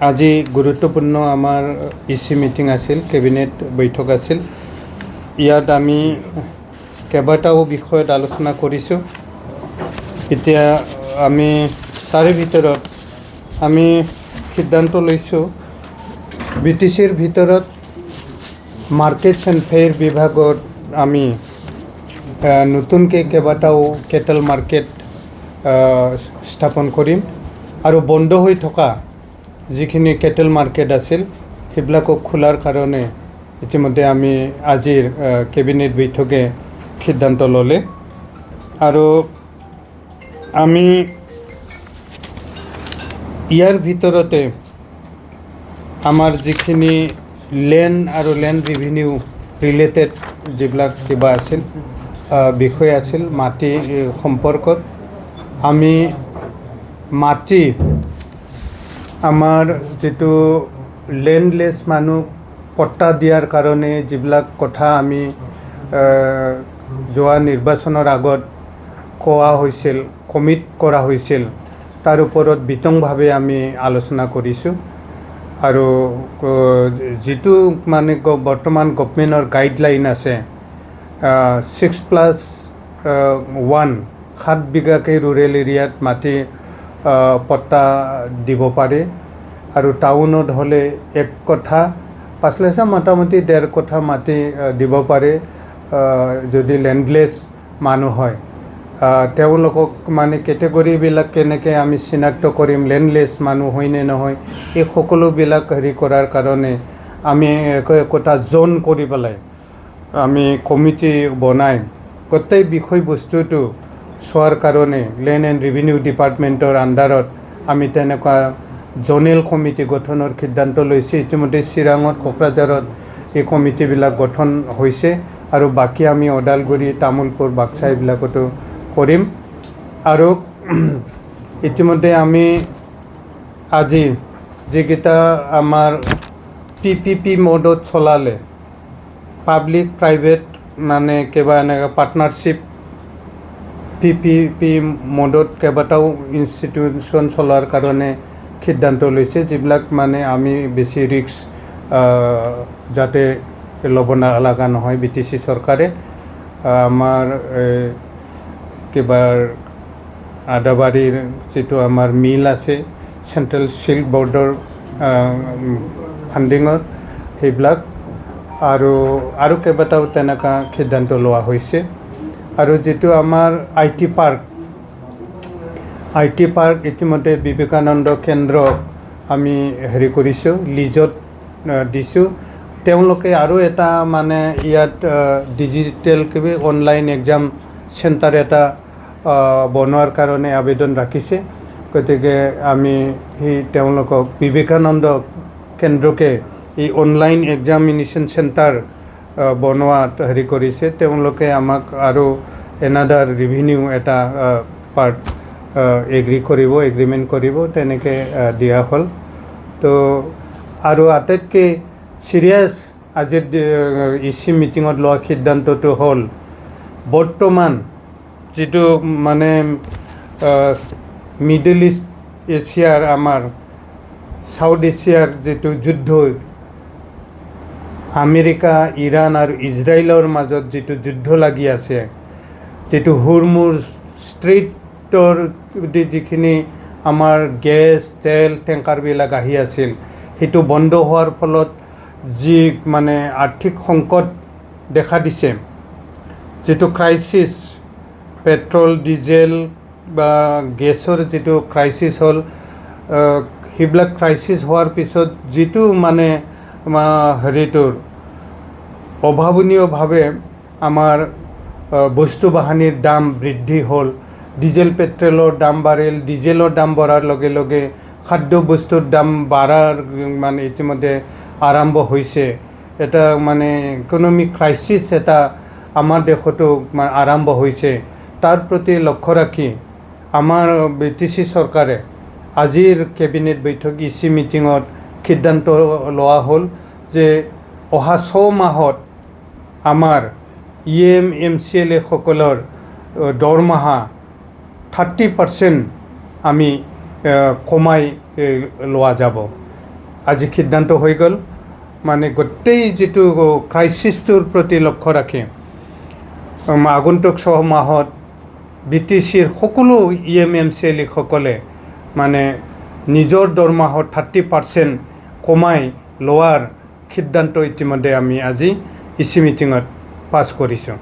আজি গুৰুত্বপূৰ্ণ আমাৰ ইচি মিটিং আছিল, কেবিনেট বৈঠক আছিল। ইয়াত আমি কেইবাটাও বিষয়ত আলোচনা কৰিছোঁ। এতিয়া আমি তাৰে ভিতৰত আমি সিদ্ধান্ত লৈছোঁ BTCৰ ভিতৰত মাৰ্কেটছ এণ্ড ফেয়াৰ বিভাগত আমি নতুনকৈ কেইবাটাও কেটেল মাৰ্কেট স্থাপন কৰিম আৰু বন্ধ হৈ থকা যিখিনি কেটেল মাৰ্কেট আছিল সেইবিলাকক খোলাৰ কাৰণে ইতিমধ্যে আমি আজিৰ কেবিনেট বৈঠকে সিদ্ধান্ত ল'লে আৰু আমি ইয়াৰ ভিতৰতে আমাৰ যিখিনি লেণ্ড আৰু লেণ্ড ৰেভিনিউ ৰিলেটেড যিবিলাক কিবা আছিল বিষয় আছিল মাটি সম্পৰ্কত আমি মাটি আমাৰ যিটো লেণ্ডলেছ মানুহ পট্টা দিয়াৰ কাৰণে যিবিলাক কথা আমি যোৱা নিৰ্বাচনৰ আগত কোৱা হৈছিল, কমিট কৰা হৈছিল, তাৰ ওপৰত বিতংভাৱে আমি আলোচনা কৰিছোঁ আৰু যিটো মানে বৰ্তমান গভৰ্ণমেণ্টৰ গাইডলাইন আছে 6+1 7 বিঘাকৈ ৰুৰেল এৰিয়াত মাটি পট্টা দিব পাৰে আৰু টাউনত হ'লে 1 কঠা 5 লাইছা মোটামুটি 1.5 কঠা মাটি দিব পাৰে যদি লেণ্ডলেছ মানুহ হয়। তেওঁলোকক মানে কেটেগৰীবিলাক কেনেকৈ আমি চিনাক্ত কৰিম, লেণ্ডলেছ মানুহ হয় নে নহয়, এই সকলোবিলাক হেৰি কৰাৰ কাৰণে আমি একোটা জোন কৰি পেলাই আমি কমিটি বনাই গোটেই বিষয়বস্তুটো চোৱাৰ কাৰণে লেণ্ড এণ্ড ৰেভিনিউ ডিপাৰ্টমেণ্টৰ আণ্ডাৰত আমি তেনেকুৱা জ'নেল কমিটি গঠনৰ সিদ্ধান্ত লৈছে। ইতিমধ্যে চিৰাঙত, কোকৰাঝাৰত এই কমিটিবিলাক গঠন হৈছে আৰু বাকী আমি ওদালগুৰি, তামোলপুৰ, বাক্সা এইবিলাকতো কৰিম আৰু ইতিমধ্যে আমি আজি যিকেইটা আমাৰ PPP মোডত চলালে পাব্লিক প্ৰাইভেট মানে কিবা এনেকৈ পাৰ্টনাৰশ্বিপ PPP মোডত কেইবাটাও ইনষ্টিটিউশ্যন চলোৱাৰ কাৰণে সিদ্ধান্ত লৈছে, যিবিলাক মানে আমি বেছি ৰিস্ক যাতে ল'ব লগা নহয়। BTC চৰকাৰে আমাৰ কিবাৰ আদাবাৰীৰ যিটো আমাৰ মিল আছে চেণ্ট্ৰেল চিল্ক বৰ্ডৰ ফাণ্ডিঙত সেইবিলাক আৰু কেইবাটাও তেনেকুৱা সিদ্ধান্ত লোৱা হৈছে আৰু যিটো আমাৰ IT পাৰ্ক ইতিমধ্যে বিবেকানন্দ কেন্দ্ৰ আমি হেৰি কৰিছোঁ, লিজত দিছোঁ। তেওঁলোকে আৰু এটা মানে ইয়াত ডিজিটেল কিবা অনলাইন এক্সাম চেণ্টাৰ এটা বনোৱাৰ কাৰণে আবেদন ৰাখিছে। গতিকে আমি তেওঁলোকক বিবেকানন্দ কেন্দ্ৰকে এই অনলাইন এক্সামিনেশ্যন চেণ্টাৰ বনোৱাত হেৰি কৰিছে। তেওঁলোকে আমাক আৰু এনাডাৰ ৰেভিনিউ এটা পাৰ্ট এগ্ৰিমেণ্ট কৰিব, তেনেকৈ দিয়া হ'ল। তো আৰু আটাইতকৈ চিৰিয়াছ আজিৰ ইচি মিটিঙত লোৱা সিদ্ধান্তটো হ'ল বৰ্তমান যিটো মানে মিডল ইষ্ট এছিয়াৰ আমাৰ চাউথ এছিয়াৰ যিটো যুদ্ধ আমেৰিকা, ইৰাণ আৰু ইজৰাইলৰ মাজত যিটো যুদ্ধ লাগি আছে, যিটো হুৰমুজ ষ্ট্ৰেইটৰ যিখিনি আমাৰ গেছ তেল টেংকাৰবিলাক আহি আছিল, সেইটো বন্ধ হোৱাৰ ফলত যি মানে আৰ্থিক সংকট দেখা দিছে, যিটো ক্ৰাইচিছ পেট্ৰল ডিজেল বা গেছৰ যিটো ক্ৰাইচিছ হ'ল, সেইবিলাক ক্ৰাইচিছ হোৱাৰ পিছত যিটো মানে হেৰিটোৰ অভাৱনীয়ভাৱে আমাৰ বস্তু বাহানিৰ দাম বৃদ্ধি হ'ল। ডিজেল পেট্ৰলৰ দাম বাঢ়িল, ডিজেলৰ দাম বঢ়াৰ লগে লগে খাদ্য বস্তুৰ দাম বাঢ়াৰ মানে ইতিমধ্যে আৰম্ভ হৈছে। এটা মানে ইকনমিক ক্ৰাইচিছ এটা আমাৰ দেশতো আৰম্ভ হৈছে। তাৰ প্ৰতি লক্ষ্য ৰাখি আমাৰ BTC চৰকাৰে আজিৰ কেবিনেট বৈঠক ইচি মিটিঙত সিদ্ধান্ত লোৱা হ'ল যে অহা 6 মাহত আমাৰ EM MCLA সকলৰ দৰমহা 30% আমি কমাই লোৱা যাব। আজি সিদ্ধান্ত হৈ গ'ল মানে গোটেই যিটো ক্ৰাইচিছটোৰ প্ৰতি লক্ষ্য ৰাখি আগন্তুক 6 মাহত BTCৰ সকলো EMMCLসকলে মানে নিজৰ দৰমহাত 30% কমাই লোৱাৰ সিদ্ধান্ত ইতিমধ্যে আমি আজি EC মিটিঙত পাছ কৰিছোঁ।